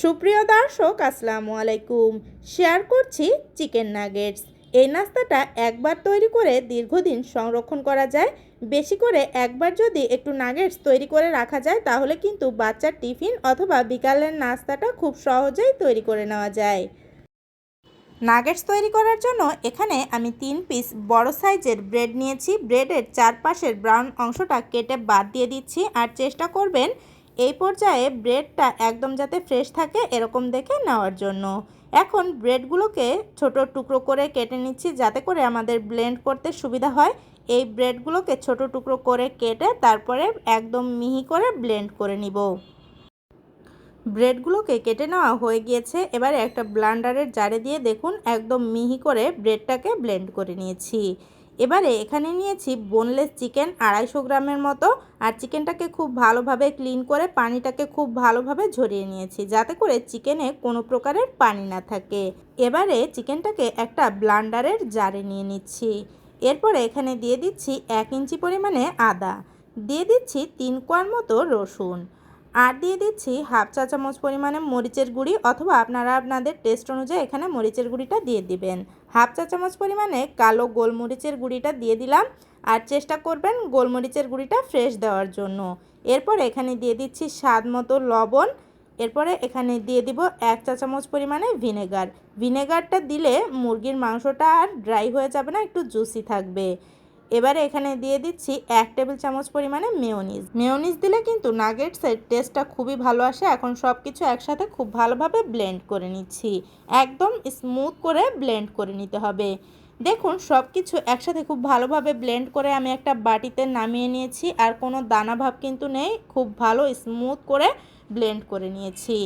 সুপ্রিয় দর্শক আসসালামু আলাইকুম। শেয়ার করছি চিকেন নাগেটস। এই নাস্তাটা একবার তৈরি করে দীর্ঘদিন সংরক্ষণ করা যায়। বেশি করে একবার যদি একটু নাগেটস তৈরি করে রাখা যায় তাহলে কিন্তু বাচ্চার টিফিন অথবা বিকালের নাস্তাটা খুব সহজেই তৈরি করে নেওয়া যায়। নাগেটস তৈরি করার জন্য এখানে আমি 3 পিস বড় সাইজের ব্রেড নিয়েছি। ব্রেডের চারপাশের ব্রাউন অংশটা কেটে বাদ দিয়ে দিচ্ছি। আর চেষ্টা করবেন এই পর্যায়ে ব্রেডটা একদম যাতে ফ্রেশ থাকে এরকম দেখে নেওয়ার জন্য। এখন ব্রেডগুলোকে ছোট টুকরো করে কেটে নিচ্ছি যাতে করে আমাদের ব্লেন্ড করতে সুবিধা হয়। এই ব্রেডগুলোকে ছোট টুকরো করে কেটে তারপরে একদম মিহি করে ব্লেন্ড করে নিব। ব্রেডগুলোকে কেটে নেওয়া হয়ে গিয়েছে। এবারে একটা ব্লেন্ডারের জারে দিয়ে দেখুন একদম মিহি করে ব্রেডটাকে ব্লেন্ড করে নিয়েছি। এবারে এখানে নিয়েছি বোনলেস চিকেন 250 গ্রামের মতো। আর চিকেনটাকে খুব ভালোভাবে ক্লিন করে পানিটাকে খুব ভালোভাবে ঝরিয়ে নিয়েছি যাতে করে চিকেনে কোনো প্রকারের পানি না থাকে। এবারে চিকেনটাকে একটা ব্লেন্ডারের জারে নিয়ে নিচ্ছি। এরপরে এখানে দিয়ে দিচ্ছি 1 ইঞ্চি পরিমাণে আদা, দিয়ে দিচ্ছি 3 কোয়ার মতো রসুন, আর দিয়ে দিচ্ছি হাফ চা চামচ পরিমাণে মরিচের গুঁড়ি, অথবা আপনারা আপনাদের টেস্ট অনুযায়ী এখানে মরিচের গুঁড়িটা দিয়ে দিবেন। হাফ চা চামচ পরিমাণে কালো গোলমরিচের গুঁড়িটা দিয়ে দিলাম। আর চেষ্টা করবেন গোলমরিচের গুঁড়িটা ফ্রেশ দেওয়ার জন্য। এরপর এখানে দিয়ে দিচ্ছি স্বাদ মতো লবণ। এরপরে এখানে দিয়ে দিব 1 চা চামচ পরিমাণে ভিনেগার। ভিনেগারটা দিলে মুরগির মাংসটা আর ড্রাই হয়ে যাবে না, একটু জুসি থাকবে। এবারে এখানে দিয়ে দিচ্ছি 1 টেবিল চামচ পরিমাণে মেয়োনিজ দিলে কিন্তু নাগেটসের টেস্টটা খুবই ভালো আসে। এখন সব কিছু একসাথে খুব ভালোভাবে ব্লেন্ড করে নিচ্ছি। একদম স্মুথ করে ব্লেন্ড করে নিতে হবে। দেখুন সব কিছু একসাথে খুব ভালোভাবে ব্লেন্ড করে আমি একটা বাটিতে নামিয়ে নিয়েছি। আর কোনো দানা ভাব কিন্তু নেই, খুব ভালো স্মুথ করে ব্লেন্ড করে নিয়েছি।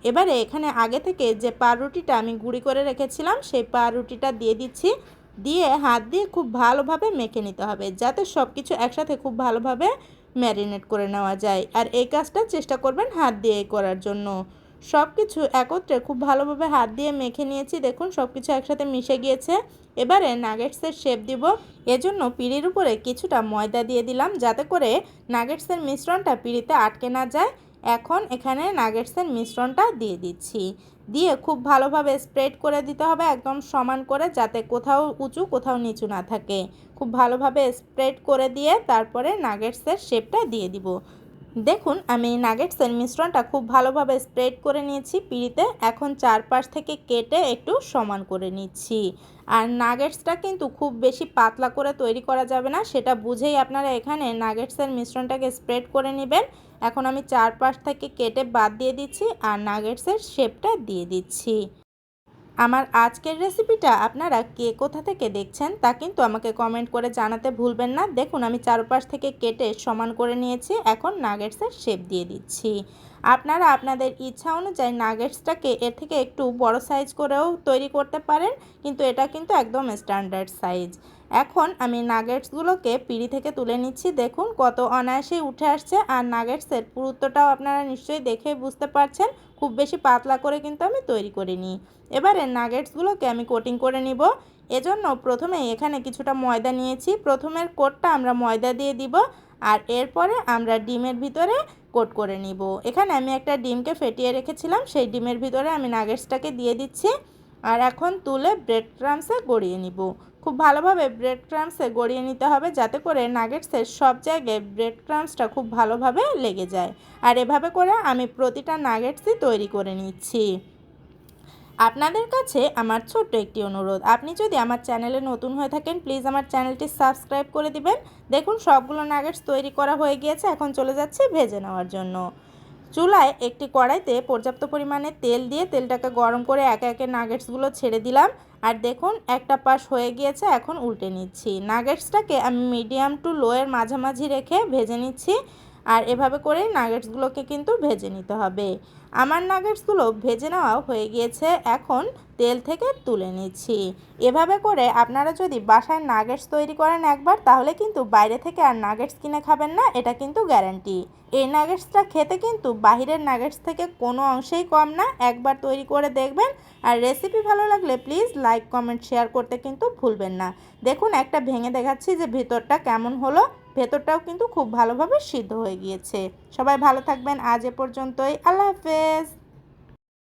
এবারে এখানে আগে থেকে যে পাউরুটিটা আমি গুঁড়ি করে রেখেছিলাম সেই পাউরুটিটা দিয়ে দিচ্ছি। দিয়ে হাত দিয়ে খুব ভালোভাবে মেখে নিতে হবে যাতে সব কিছু একসাথে খুব ভালোভাবে ম্যারিনেট করে নেওয়া যায়। আর এই কাজটা চেষ্টা করবেন হাত দিয়ে করার জন্য। সব কিছু একত্রে খুব ভালোভাবে হাত দিয়ে মেখে নিয়েছি। দেখুন সব কিছু একসাথে মিশে গিয়েছে। এবারে নাগেটসের শেপ দিব। এজন্য পিঁড়ির উপরে কিছুটা ময়দা দিয়ে দিলাম যাতে করে নাগেটসের মিশ্রণটা পিঁড়িতে আটকে না যায়। এখন এখানে নাগেটসের মিশ্রণটা দিয়ে দিচ্ছি। দিয়ে খুব ভালোভাবে স্প্রেড করে দিতে হবে একদম সমান করে, যাতে কোথাও উঁচু কোথাও নিচু না থাকে। খুব ভালোভাবে স্প্রেড করে দিয়ে তারপরে নাগেটসের শেপটা দিয়ে দিব। দেখুন আমি নাগেটসের মিশ্রণটা খুব ভালোভাবে স্প্রেড করে নিয়েছি পিঁড়িতে। এখন চারপাশ থেকে কেটে একটু সমান করে নিচ্ছি। আর নাগেটসটা কিন্তু খুব বেশি পাতলা করে তৈরি করা যাবে না, সেটা বুঝেই আপনারা এখানে নাগেটসের মিশ্রণটাকে স্প্রেড করে নেবেন। এখন আমি চারপাশ থেকে কেটে বাদ দিয়ে দিচ্ছি আর নাগেটসের শেপটা দিয়ে দিচ্ছি। আমার আজকের রেসিপিটা আপনারা কে কোথা থেকে দেখছেন তা কিন্তু আমাকে কমেন্ট করে জানাতে ভুলবেন না। দেখুন আমি চারপাশ থেকে কেটে সমান করে নিয়েছি। এখন নাগেটসের শেপ দিয়ে দিচ্ছি। আপনারা আপনাদের ইচ্ছা অনুযায়ী নাগেটসটাকে এর থেকে একটু বড় সাইজ করেও তৈরি করতে পারেন, কিন্তু এটা কিন্তু একদম স্ট্যান্ডার্ড সাইজ। এখন আমি নাগেটসগুলোকে পিঁড়ি থেকে তুলে নিচ্ছি। দেখুন কত অনায়াসেই উঠে আসছে। আর নাগেটসের পুরুত্বটাও আপনারা নিশ্চয়ই দেখে বুঝতে পারছেন, খুব বেশি পাতলা করে কিন্তু আমি তৈরি করিনি। এবারে নাগেটসগুলোকে আমি কোটিং করে নিব। এজন্য প্রথমে এখানে কিছুটা ময়দা নিয়েছি। প্রথমের কোটটা আমরা ময়দা দিয়ে দিব, আর এরপরে আমরা ডিমের ভিতরে কোট করে নিব। এখানে আমি একটা ডিমকে ফেটিয়ে রেখেছিলাম, সেই ডিমের ভিতরে আমি নাগেটসটাকে দিয়ে দিচ্ছি। আর এখন তুলে ব্রেড ক্রাম্বসে গড়িয়ে নিব। খুব ভালোভাবে ব্রেড ক্রাম্বসে গড়িয়ে নিতে হবে যাতে করে নাগেটসের সব জায়গায় ব্রেড ক্রাম্বসটা খুব ভালোভাবে লেগে যায়। আর এভাবে করে আমি প্রতিটা নাগেটসই তৈরি করে নিচ্ছি। আপনাদের কাছে আমার ছোট্ট একটি অনুরোধ, আপনি যদি আমার চ্যানেলে নতুন হয়ে থাকেন প্লিজ আমার চ্যানেলটি সাবস্ক্রাইব করে দিবেন। দেখুন সবগুলো নাগেটস তৈরি করা হয়ে গিয়েছে। এখন চলে যাচ্ছে ভেজে নেওয়ার জন্য। চুলায় একটি কড়াইতে পর্যাপ্ত পরিমাণে তেল দিয়ে তেলটাকে গরম করে একে একে নাগেটসগুলো ছেড়ে দিলাম। আর দেখুন একটা পাশ হয়ে গিয়েছে, এখন উল্টে নিচ্ছি। নাগেটসটাকে আমি মিডিয়াম টু লোয়ের মাঝামাঝি রেখে ভেজে নিচ্ছি। আর এভাবে করেই নাগেটসগুলোকে কিন্তু ভেজে নিতে হবে। আমার নাগেটসগুলো ভেজে নেওয়া হয়ে গিয়েছে, এখন তেল থেকে তুলে নিচ্ছি। এভাবে করে আপনারা যদি বাসায় নাগেটস তৈরি করেন একবার, তাহলে কিন্তু বাইরে থেকে আর নাগেটস কিনে খাবেন না, এটা কিন্তু গ্যারান্টি। এই নাগেটসটা খেতে কিন্তু বাহিরের নাগেটস থেকে কোনো অংশেই কম না। একবার তৈরি করে দেখবেন। আর রেসিপি ভালো লাগলে প্লিজ লাইক কমেন্ট শেয়ার করতে কিন্তু ভুলবেন না। দেখুন একটা ভেঙে দেখাচ্ছি যে ভেতরটা কেমন হলো। ভেতরটাও কিন্তু খুব ভালোভাবে সিদ্ধ হয়ে গিয়েছে। সবাই ভালো থাকবেন, আজ এ পর্যন্তই। আল্লাহ হাফেজ।